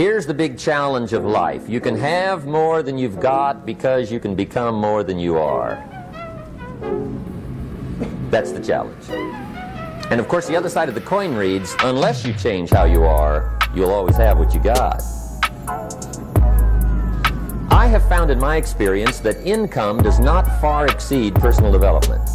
Here's the big challenge of life. You can have more than you've got because you can become more than you are. That's the challenge. And of course, the other side of the coin reads, unless you change how you are, you'll always have what you got. I have found in my experience that income does not far exceed personal development.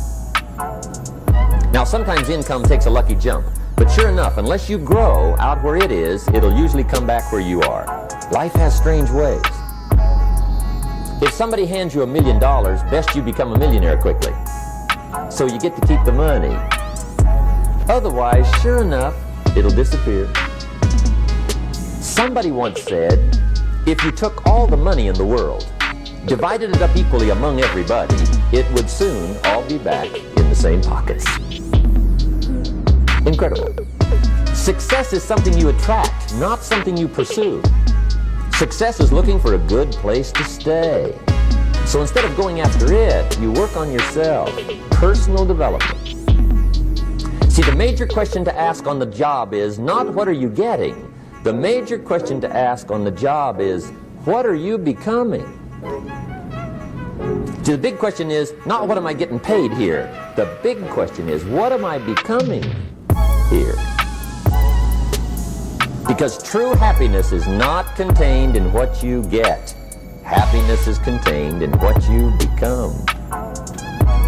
Now, sometimes income takes a lucky jump, but sure enough, unless you grow out where it is, it'll usually come back where you are. Life has strange ways. If somebody hands you $1 million, best you become a millionaire quickly, so you get to keep the money. Otherwise, sure enough, it'll disappear. Somebody once said, if you took all the money in the world, divided it up equally among everybody, it would soon all be back in the same pockets. Incredible. Success is something you attract, not something you pursue. Success is looking for a good place to stay. So instead of going after it, you work on yourself. Personal development. See, the major question to ask on the job is not what are you getting? The major question to ask on the job is what are you becoming? See, the big question is not what am I getting paid here? The big question is what am I becoming here? Because true happiness is not contained in what you get. Happiness is contained in what you become.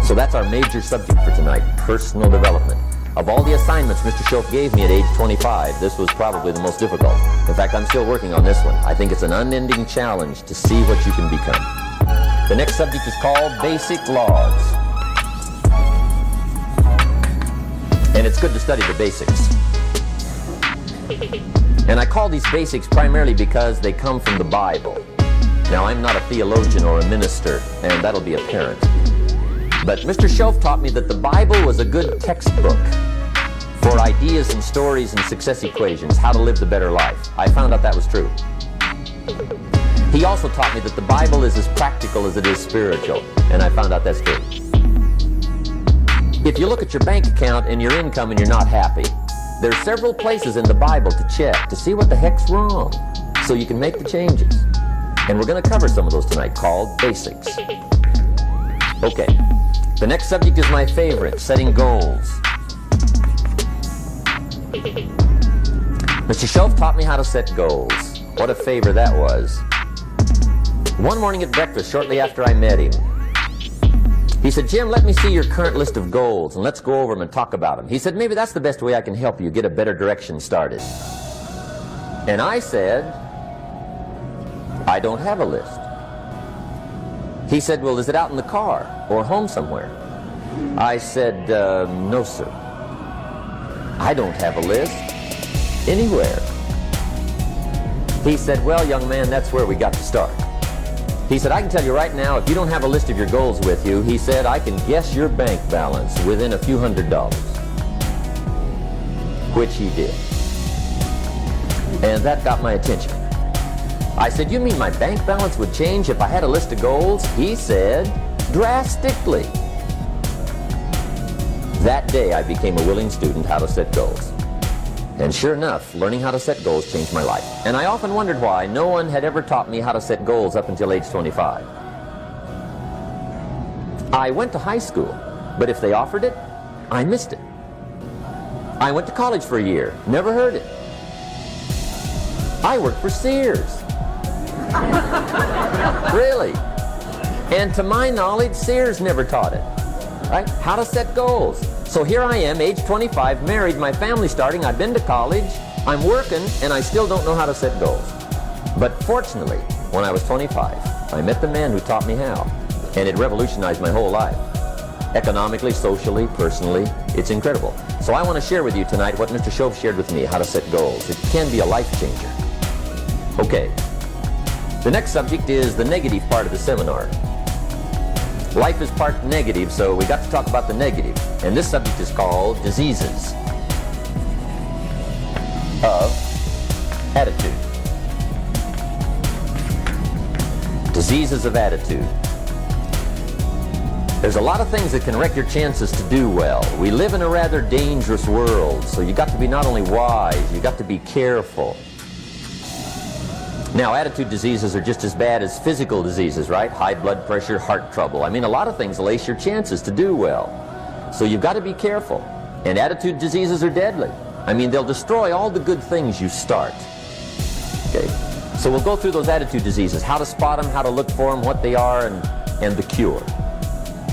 So that's our major subject for tonight, personal development. Of all the assignments Mr. Shoaff gave me at age 25, this was probably the most difficult. In fact, I'm still working on this one. I think it's an unending challenge to see what you can become. The next subject is called Basic Laws. And it's good to study the basics. And I call these basics primarily because they come from the Bible. Now, I'm not a theologian or a minister, and that'll be apparent. But Mr. Shoaff taught me that the Bible was a good textbook for ideas and stories and success equations, how to live the better life. I found out that was true. He also taught me that the Bible is as practical as it is spiritual, and I found out that's true. If you look at your bank account and your income and you're not happy, there are several places in the Bible to check to see what the heck's wrong so you can make the changes. And we're going to cover some of those tonight, called basics. Okay, the next subject is my favorite, setting goals. Mr. Shoaff taught me how to set goals. What a favor that was. One morning at breakfast, shortly after I met him, he said, Jim, let me see your current list of goals and let's go over them and talk about them. He said, maybe that's the best way I can help you get a better direction started. And I said, I don't have a list. He said, well, is it out in the car or home somewhere? I said, no, sir. I don't have a list anywhere. He said, well, young man, that's where we got to start. He said, I can tell you right now, if you don't have a list of your goals with you, he said, I can guess your bank balance within a few $100s. Which he did. And that got my attention. I said, you mean my bank balance would change if I had a list of goals? He said, drastically. That day I became a willing student how to set goals. And sure enough, learning how to set goals changed my life. And I often wondered why no one had ever taught me how to set goals up until age 25. I went to high school, but if they offered it, I missed it. I went to college for a year, never heard it. I worked for Sears. Really? And to my knowledge, Sears never taught it. Right? How to set goals. So here I am, age 25, married, my family's starting, I've been to college, I'm working, and I still don't know how to set goals. But fortunately, when I was 25, I met the man who taught me how, and it revolutionized my whole life. Economically, socially, personally, it's incredible. So I want to share with you tonight what Mr. Shoaff shared with me, how to set goals. It can be a life changer. Okay, the next subject is the negative part of the seminar. Life is part negative, so we got to talk about the negative. And this subject is called diseases of attitude. Diseases of attitude. There's a lot of things that can wreck your chances to do well. We live in a rather dangerous world, so you got to be not only wise, you got to be careful. Now, attitude diseases are just as bad as physical diseases, right? High blood pressure, heart trouble. I mean, a lot of things will ace your chances to do well. So you've got to be careful. And attitude diseases are deadly. I mean, they'll destroy all the good things you start. Okay? So we'll go through those attitude diseases, how to spot them, how to look for them, what they are, and the cure.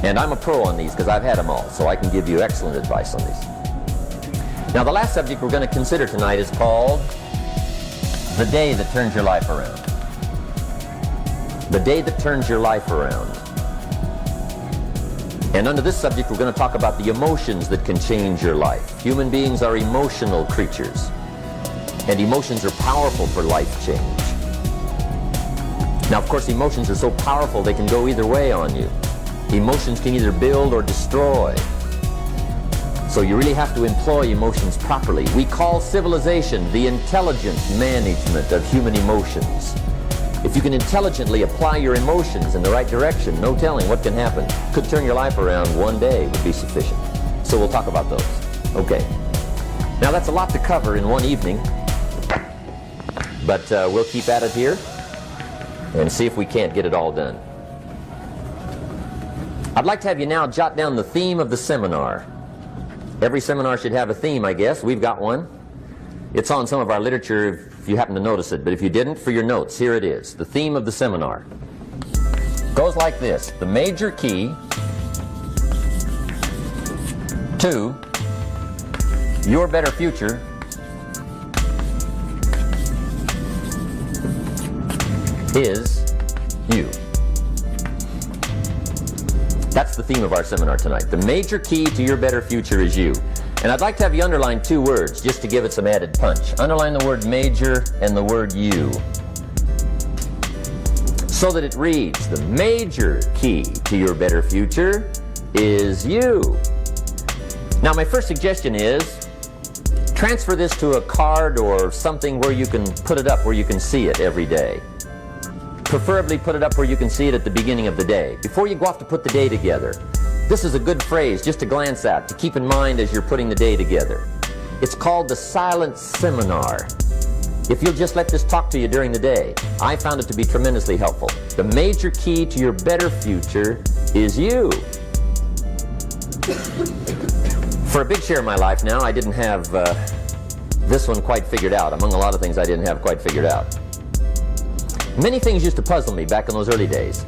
And I'm a pro on these because I've had them all, so I can give you excellent advice on these. Now, the last subject we're going to consider tonight is called the day that turns your life around. The day that turns your life around. And under this subject, we're going to talk about the emotions that can change your life. Human beings are emotional creatures, and emotions are powerful for life change. Now, of course, emotions are so powerful they can go either way on you. Emotions can either build or destroy. So you really have to employ emotions properly. We call civilization the intelligent management of human emotions. If you can intelligently apply your emotions in the right direction, no telling what can happen. Could turn your life around one day would be sufficient. So we'll talk about those. Okay. Now that's a lot to cover in one evening, but we'll keep at it here and see if we can't get it all done. I'd like to have you now jot down the theme of the seminar. Every seminar should have a theme, I guess. We've got one. It's on some of our literature if you happen to notice it, but if you didn't, for your notes, here it is. The theme of the seminar goes like this: the major key to your better future is you. That's the theme of our seminar tonight. The major key to your better future is you. And I'd like to have you underline two words just to give it some added punch. Underline the word major and the word you, so that it reads, the major key to your better future is you. Now, my first suggestion is transfer this to a card or something where you can put it up, where you can see it every day. Preferably put it up where you can see it at the beginning of the day, before you go off to put the day together. This is a good phrase just to glance at, to keep in mind as you're putting the day together. It's called the silent seminar. If you'll just let this talk to you during the day, I found it to be tremendously helpful. The major key to your better future is you. For a big share of my life now, I didn't have this one quite figured out, among a lot of things I didn't have quite figured out. Many things used to puzzle me back in those early days.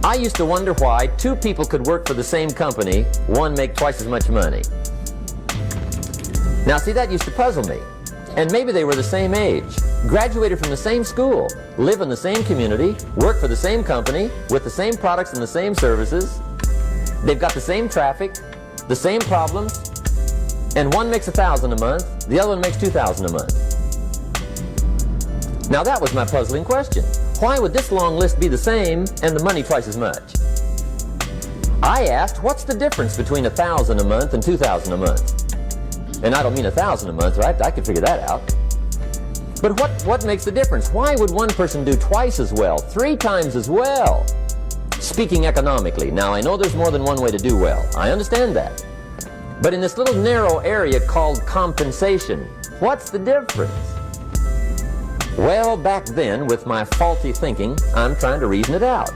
I used to wonder why two people could work for the same company, one make twice as much money. Now see, that used to puzzle me. And maybe they were the same age, graduated from the same school, live in the same community, work for the same company, with the same products and the same services. They've got the same traffic, the same problems, and one makes $1,000 a month, the other one makes $2,000 a month. Now that was my puzzling question. Why would this long list be the same and the money twice as much? I asked, what's the difference between $1,000 a month and $2,000 a month? And I don't mean $1,000 a month, right? I could figure that out. But what makes the difference? Why would one person do twice as well, 3 times as well? Speaking economically, now I know there's more than one way to do well. I understand that. But in this little narrow area called compensation, what's the difference? Well, back then, with my faulty thinking, I'm trying to reason it out.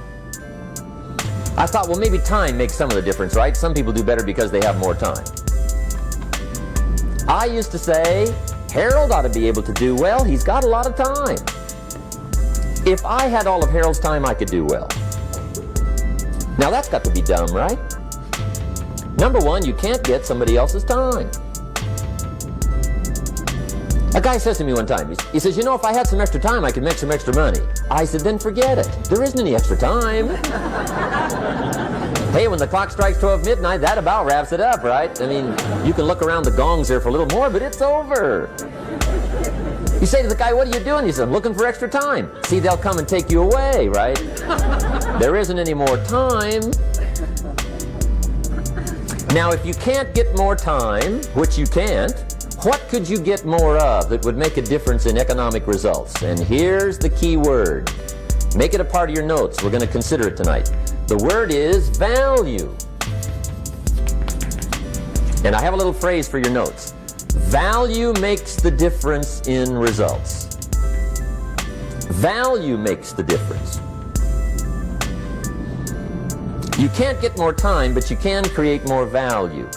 I thought, well, maybe time makes some of the difference, right? Some people do better because they have more time. I used to say, Harold ought to be able to do well. He's got a lot of time. If I had all of Harold's time, I could do well. Now, that's got to be dumb, right? Number one, you can't get somebody else's time. A guy says to me one time, he says, you know, if I had some extra time, I could make some extra money. I said, then forget it. There isn't any extra time. Hey, when the clock strikes 12 midnight, that about wraps it up, right? I mean, you can look around the gongs there for a little more, but it's over. You say to the guy, what are you doing? He says, I'm looking for extra time. See, they'll come and take you away, right? There isn't any more time. Now, if you can't get more time, which you can't, what could you get more of that would make a difference in economic results? And here's the key word. Make it a part of your notes. We're going to consider it tonight. The word is value. And I have a little phrase for your notes. Value makes the difference in results. Value makes the difference. You can't get more time, but you can create more value.